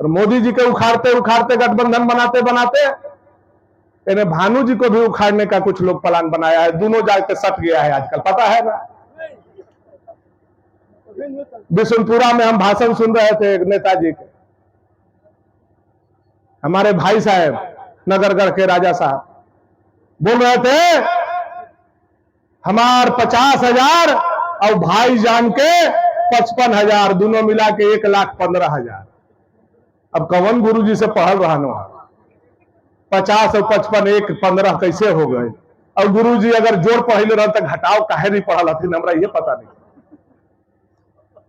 और मोदी जी के उखाड़ते उखाड़ते गठबंधन बनाते बनाते इन्हें भानु जी को भी उखाड़ने का कुछ लोग प्लान बनाया है। दोनों जाके सट गया है आजकल, पता है ना। बिशुनपुरा में हम भाषण सुन रहे थे नेताजी के, हमारे भाई साहब नगरगढ़ के राजा साहब बोल रहे थे हमार 50,000 और भाईजान के 55,000, दोनों मिला के 1,15,000। अब कौन गुरु जी से पढ़ल रहा नो 50 और 55 1,15 कैसे हो गए। और गुरु जी अगर जोड़ पढ़ले रह तो घटाओ काहे नहीं पढ़ल हथिन, हमरा ये पता नहीं।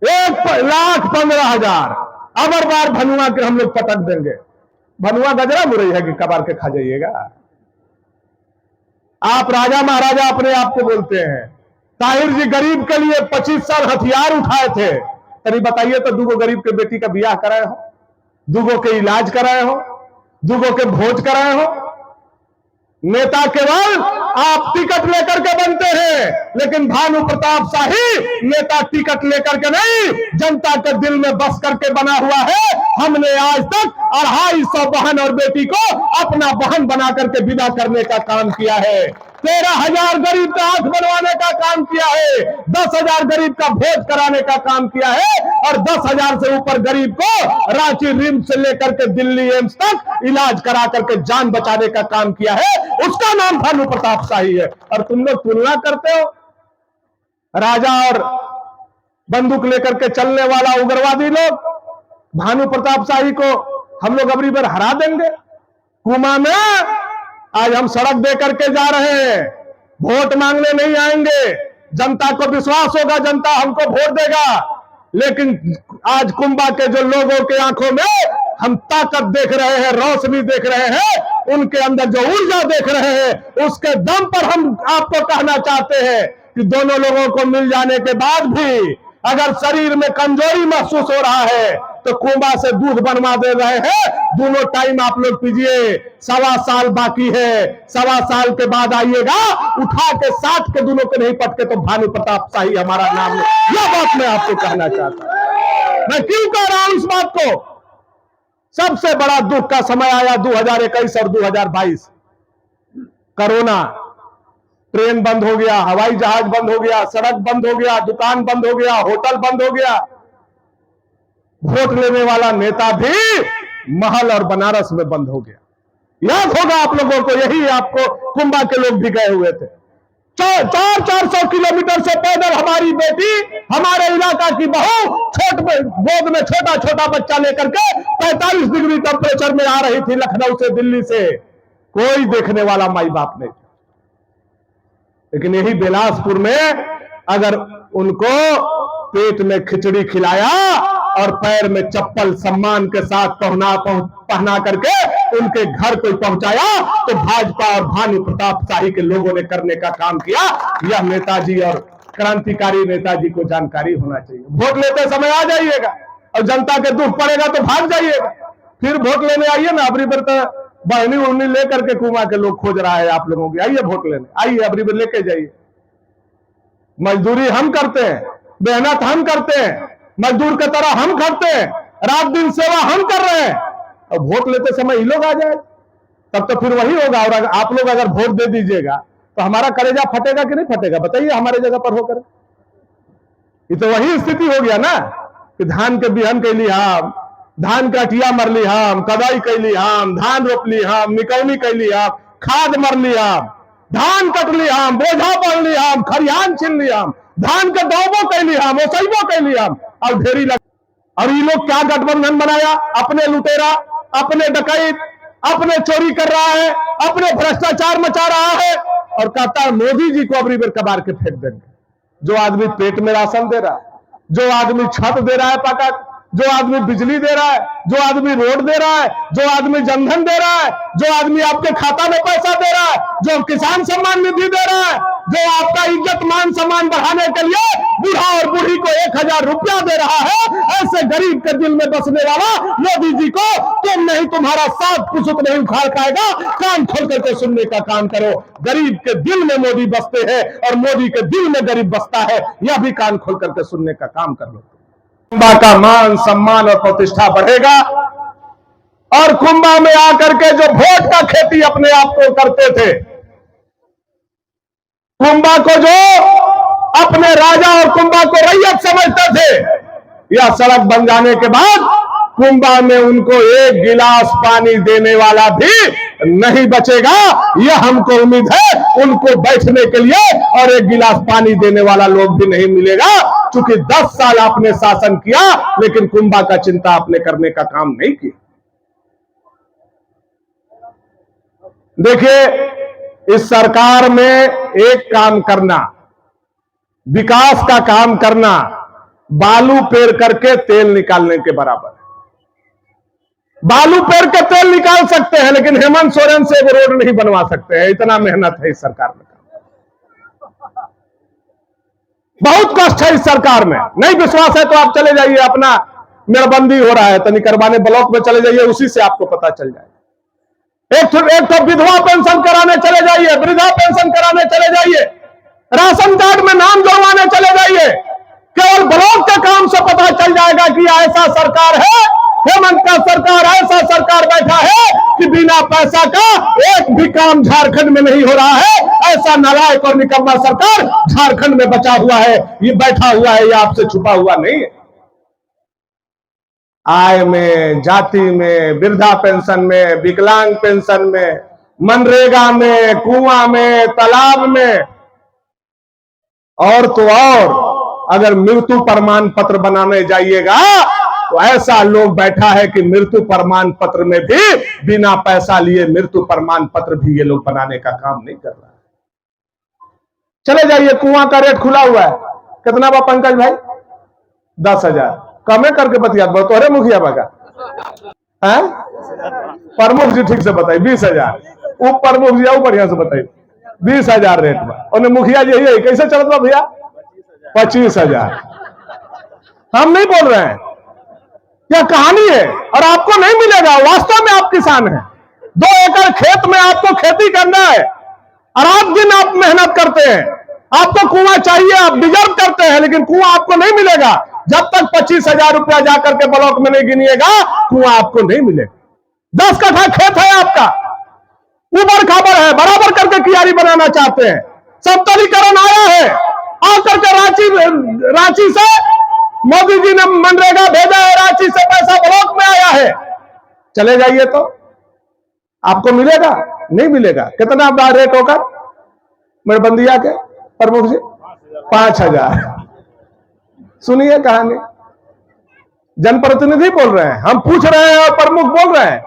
1,15,000 अबर बार भनुआ के हम लोग पटक देंगे। भनुआ गजरा मुरई है कि कबार के खा जाइएगा। आप राजा महाराजा अपने आप को बोलते हैं। ताहिर जी गरीब के लिए 25 साल हथियार उठाए थे। तरी बताइए तो दूगो गरीब के बेटी का ब्याह कराए हो, दूगो के इलाज कराए हो, दूगो के भोज कराए हो। नेता केवल आप टिकट लेकर के बनते हैं, लेकिन भानु प्रताप शाही नेता टिकट लेकर के नहीं, जनता के दिल में बस करके बना हुआ है। हमने आज तक 250 बहन और बेटी को अपना बहन बना करके विदा करने का काम किया है। 13,000 गरीब का आंख बनवाने का काम किया है, 10,000 गरीब का भोज कराने का काम किया है, और 10,000 से ऊपर गरीब को रांची रिम्स से लेकर के दिल्ली एम्स तक इलाज करा करके जान बचाने का काम किया है। उसका नाम भानु प्रताप शाही है। और तुम लोग तुलना करते हो राजा और बंदूक लेकर के चलने वाला उग्रवादी लोग। भानु प्रताप शाही को हम लोग अबरी बार हरा देंगे। कुमा में आज हम सड़क दे करके जा रहे हैं, वोट मांगने नहीं आएंगे। जनता को विश्वास होगा, जनता हमको वोट देगा, लेकिन आज कुंभा के जो लोगों के आंखों में हम ताकत देख रहे हैं, रोशनी देख रहे हैं, उनके अंदर जो ऊर्जा देख रहे हैं, उसके दम पर हम आपको कहना चाहते हैं कि दोनों लोगों को मिल जाने के बाद भी अगर शरीर में कमजोरी महसूस हो रहा है तो कुंभा से दूध बनवा दे रहे हैं। दोनों टाइम आप लोग पीजिए। 1.25 साल बाकी है, 1.25 साल के बाद आइएगा, उठा के साथ के दोनों के नहीं पटके तो भानु प्रताप शाही हमारा नाम है। यह बात मैं आपको कहना चाहता हूं। मैं क्यों कह रहा हूं इस बात को? सबसे बड़ा दुख का समय आया 2021 और 2022। कोरोना, ट्रेन बंद हो गया, हवाई जहाज बंद हो गया, सड़क बंद हो गया, दुकान बंद हो गया, होटल बंद हो गया। वोट लेने वाला नेता भी महल और बनारस में बंद हो गया। याद होगा आप लोगों को, यही आपको कुंभा के लोग भी गए हुए थे। 400 किलोमीटर से पैदल हमारी बेटी, हमारे इलाका की बहू गोद में छोटा छोटा बच्चा लेकर के 45 डिग्री टेम्परेचर में आ रही थी लखनऊ से, दिल्ली से। कोई देखने वाला माई बाप नहीं। लेकिन यही बिलासपुर में अगर उनको पेट में खिचड़ी खिलाया और पैर में चप्पल सम्मान के साथ पहना करके उनके घर कोई पहुंचाया, तो भाजपा और भानु प्रताप शाही के लोगों ने करने का काम किया। यह नेताजी और क्रांतिकारी नेताजी को जानकारी होना चाहिए। वोट लेते समय आ जाइएगा, और जनता के दुख पड़ेगा तो भाग जाइएगा। फिर वोट लेने आइए ना। अबरी बार तो बहनी उड़नी लेकर के कुमा के लोग खोज रहा है आप लोगों की। आइए वोट लेने, आइए अबरी बार लेके जाइए। मजदूरी हम करते हैं, मेहनत हम करते हैं, मजदूर की तरह हम करते हैं, रात दिन सेवा हम कर रहे हैं। और वोट लेते समय ये लोग आ जाए तब तो फिर वही होगा। और आप लोग अगर वोट दे दीजिएगा तो हमारा कलेजा फटेगा कि नहीं फटेगा? बताइए हमारे जगह पर होकर। ये तो वही स्थिति हो गया ना कि धान के बिहन कैली हम, धान का अटिया मरली हम, कदाई कैली हम, धान रोपली हम, निकौनी कैली हम, खाद मरली हम, धान कटली हम, बोझा पड़ली हम, खरियान छिलली हम, धान के दौबो कैली हम, ओसैबो कैली हम, और ढेरी लग। और ये लोग क्या गठबंधन बनाया? अपने लुटेरा, अपने डकैत, अपने चोरी कर रहा है, अपने भ्रष्टाचार मचा रहा है, और कहता है मोदी जी को अबरी बेर कबार के फेंक देंगे। जो आदमी पेट में राशन दे रहा है, जो आदमी छत दे रहा है पका, जो आदमी बिजली दे रहा है, जो आदमी रोड दे रहा है, जो आदमी जनधन दे रहा है, जो आदमी आपके खाता में पैसा दे रहा है, जो किसान सम्मान निधि दे रहा है, जो आपका इज्जत मान सम्मान बढ़ाने के लिए बूढ़ा और बूढ़ी को 1,000 रुपया दे रहा है, ऐसे गरीब के दिल में बसने वाला मोदी जी को तुम नहीं, तुम्हारा साथ पुसुत नहीं उखाड़ पाएगा। कान खोल करके सुनने का काम करो। गरीब के दिल में मोदी बसते हैं और मोदी के दिल में गरीब बसता है। यह भी कान खोल करके सुनने का काम कर लो। कुंभा का मान सम्मान और प्रतिष्ठा बढ़ेगा और कुंभा में आकर के जो वोट का खेती अपने आप को करते थे, कुंभा को जो अपने राजा और कुंभा को रैयत समझते थे, यह सड़क बन जाने के बाद कुंभा में उनको एक गिलास पानी देने वाला भी नहीं बचेगा। यह हमको उम्मीद है उनको बैठने के लिए और एक गिलास पानी देने वाला लोग भी नहीं मिलेगा, क्योंकि 10 साल आपने शासन किया लेकिन कुंभा का चिंता आपने करने का काम नहीं किया। देखिए, इस सरकार में एक काम करना, विकास का काम करना, बालू पेर करके तेल निकालने के बराबर है। बालू पेर के तेल निकाल सकते हैं लेकिन हेमंत सोरेन से वो रोड नहीं बनवा सकते हैं। इतना मेहनत है इस सरकार में, बहुत कष्ट है इस सरकार में। नहीं विश्वास है तो आप चले जाइए, अपना मेड़बंदी हो रहा है तनी करवाने, ब्लॉक में चले जाइए, उसी से आपको पता चल जाएगा। एक तो विधवा पेंशन कराने चले जाइए, वृद्धा पेंशन कराने चले जाइए, राशन कार्ड में नाम जोड़वाने चले जाइए, केवल ब्लॉक के काम से पता चल जाएगा कि ऐसा सरकार है। हेमंत का सरकार ऐसा सरकार बैठा है कि बिना पैसा का एक भी काम झारखंड में नहीं हो रहा है। ऐसा नालायक और निकम्मा सरकार झारखंड में बचा हुआ है, ये बैठा हुआ है, ये आपसे छुपा हुआ नहीं है। आय में, जाति में, वृद्धा पेंशन में, विकलांग पेंशन में, मनरेगा में, कुआं में, तालाब में, और तो और अगर मृत्यु प्रमाण पत्र बनाने जाइएगा तो ऐसा लोग बैठा है कि मृत्यु प्रमाण पत्र में भी बिना पैसा लिए मृत्यु प्रमाण पत्र भी ये लोग बनाने का काम नहीं कर रहा है। चले जाइए, कुआं का रेट खुला हुआ है, कितना बा पंकज भाई? 10,000। कमे करके बतिया बहुत, अरे मुखिया बागा है, प्रमुख जी ठीक से बताइए 20,000। वो प्रमुख जी आओ बढ़िया से बताइए 20,000 रेट में, और मुखिया जी यही कैसे चलता बा भैया? 25,000। हम नहीं बोल रहे हैं, यह कहानी है और आपको नहीं मिलेगा। वास्तव में आप किसान हैं, 2 एकड़ खेत में आपको खेती करना है और रात दिन आप मेहनत करते हैं, आपको कुआं चाहिए, आप डिजर्व करते हैं, लेकिन कुआं आपको नहीं मिलेगा जब तक 25,000 रुपया जाकर के ब्लॉक में नहीं गिनिएगा, कुआं आपको नहीं मिलेगा। 10 कट्ठा खेत है आपका, ऊबर खाबर है, बराबर करके कियारी बनाना चाहते हैं, समतलीकरण आया है, आकर के रांची से मोदी जी ने मनरेगा भेजा है, रांची से पैसा ब्लॉक में आया है। चले जाइए तो आपको मिलेगा? नहीं मिलेगा। कितना बार रेट होगा मेड़बंदिया के प्रमुख जी? 5,000। सुनिए कहानी, जनप्रतिनिधि बोल रहे हैं, हम पूछ रहे हैं और प्रमुख बोल रहे हैं,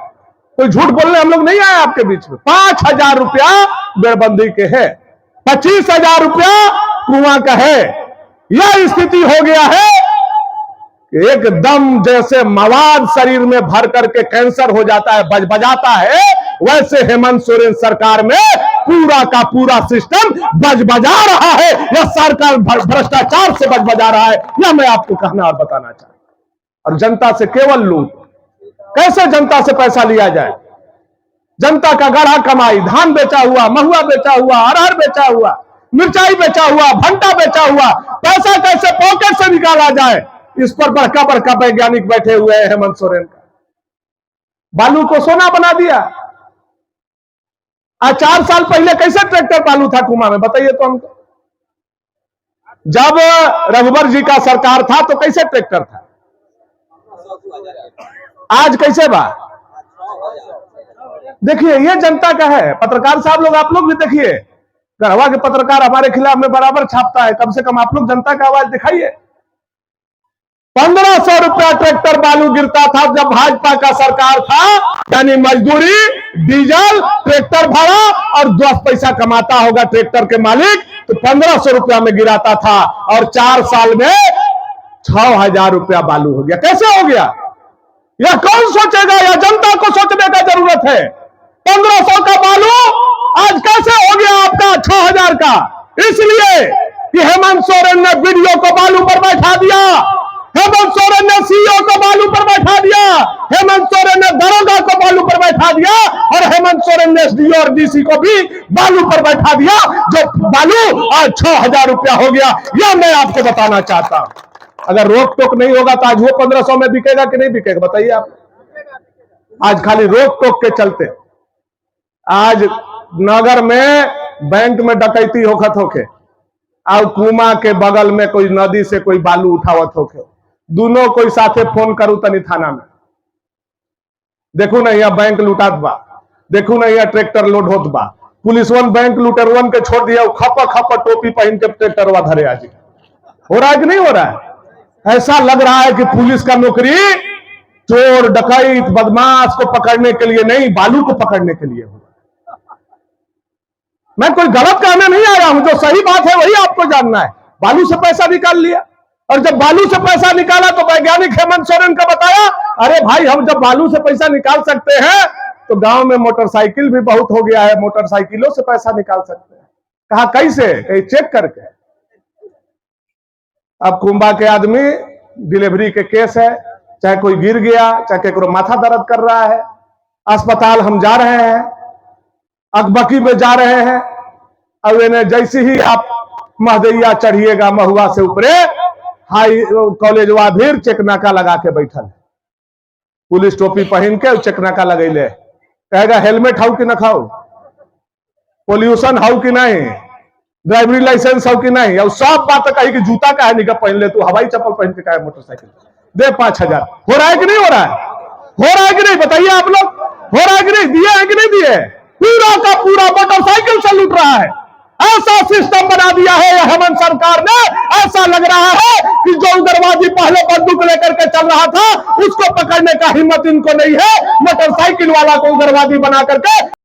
कोई झूठ बोलने हम लोग नहीं आए आपके बीच में। 5,000 रुपया मेड़बंदी के है, 25,000 रुपया कुआं का है। यह स्थिति हो गया है एकदम जैसे मवाद शरीर में भर करके कैंसर हो जाता है, बजबजाता है, वैसे हेमंत सोरेन सरकार में पूरा का पूरा सिस्टम बजबजा रहा है। यह सरकार भ्रष्टाचार से बजबजा रहा है, यह मैं आपको कहना और बताना चाहता हूं। और जनता से केवल लूट, कैसे जनता से पैसा लिया जाए, जनता का गढ़ा कमाई, धान बेचा हुआ, महुआ बेचा हुआ, अरहर बेचा हुआ, मिर्चाई बेचा हुआ, भंटा बेचा हुआ, पैसा कैसे पॉकेट से निकाला जाए, इस पर बड़का बड़का वैज्ञानिक बैठे हुए हैं हेमंत सोरेन का। बालू को सोना बना दिया। आज 4 साल पहले कैसे ट्रैक्टर बालू था कुआं में, बताइए तो हमको। जब रघुवर जी का सरकार था तो कैसे ट्रैक्टर था, आज कैसे बा? देखिए, ये जनता का है। पत्रकार साहब लोग, आप लोग भी देखिए, गढ़वा के पत्रकार हमारे खिलाफ में बराबर छापता है, कम से कम आप लोग जनता का आवाज दिखाइए। 1500 रुपया ट्रैक्टर बालू गिरता था जब भाजपा का सरकार था, यानी मजदूरी, डीजल, ट्रैक्टर भाड़ा और 10 पैसा कमाता होगा ट्रैक्टर के मालिक, तो 1500 रुपया में गिराता था, और 4 साल में 6,000 रुपया बालू हो गया। कैसे हो गया? यह कौन सोचेगा? यह जनता को सोचने का जरूरत है। 1500 का बालू आज कैसे हो गया आपका 6,000 का? इसलिए कि हेमंत सोरेन ने वीडियो को बालू पर बैठा दिया, हेमंत सोरेन ने सीईओ को बालू पर बैठा दिया, हेमंत सोरेन ने दरोगा को बालू पर बैठा दिया, और हेमंत सोरेन ने एसडीओ और डीसी को भी बालू पर बैठा दिया, जो बालू आज 6,000 रुपया हो गया। यह मैं आपको बताना चाहता हूं। अगर रोक टोक नहीं होगा तो आज वो 1500 में बिकेगा कि नहीं बिकेगा, बताइए आप। आज खाली रोक टोक के चलते। आज नगर में बैंक में डकैती होखत होके और कुआं के बगल में कोई नदी से कोई बालू उठावत होके, दोनों कोई साथे फोन करू तनी थाना में, देखू ना यहाँ बैंक लुटात बा, देखू ना यहाँ ट्रैक्टर लोड होत बा, पुलिस वन बैंक लूटरवन के छोड़ दिया, खपा खपा टोपी पहन के ट्रैक्टरवा धरे आज। हो रहा है कि नहीं हो रहा है? ऐसा लग रहा है कि पुलिस का नौकरी चोर डकैत बदमाश को पकड़ने के लिए नहीं, बालू को पकड़ने के लिए हो। मैं कोई गलत कहने नहीं आया हूं, जो सही बात है वही आपको जानना है। बालू से पैसा निकाल लिया, और जब बालू से पैसा निकाला तो वैज्ञानिक हेमंत सोरेन का बताया, अरे भाई हम जब बालू से पैसा निकाल सकते हैं तो गांव में मोटरसाइकिल भी बहुत हो गया है, मोटरसाइकिलों से पैसा निकाल सकते हैं। कहा कैसे? कहीं चेक करके। अब कुंभा के आदमी डिलीवरी के केस है, चाहे कोई गिर गया, चाहे केकरो माथा दर्द कर रहा है, अस्पताल हम जा रहे हैं, अकबकी में जा रहे हैं, अब इन्हें जैसे ही आप महदैया चढ़िएगा महुआ से ऊपरे हाई कॉलेज वा भीड़ चेकनाका लगा के बैठल, पुलिस टोपी पहन के चेकनाका लगैले, कहेगा हेलमेट हाउ कि ना खाओ, पोल्यूशन हाउ कि नहीं, ड्राइवरी लाइसेंस हाउ कि नहीं, और सब बात कही कि जूता का है निका पहन ले, तू हवाई चप्पल पहन के का है मोटरसाइकिल दे 5,000। हो रहा है कि नहीं हो रहा है? हो रहा है कि नहीं बताइए आप लोग? हो रहा है कि नहीं? दिए है कि नहीं दिए? पूरा का पूरा मोटरसाइकिल से लूट रहा है। ऐसा सिस्टम बना दिया है हेमंत सरकार ने, ऐसा लग रहा है कि जो उग्रवादी पहले बंदूक लेकर के चल रहा था उसको पकड़ने का हिम्मत इनको नहीं है, मोटरसाइकिल वाला को उग्रवादी बना करके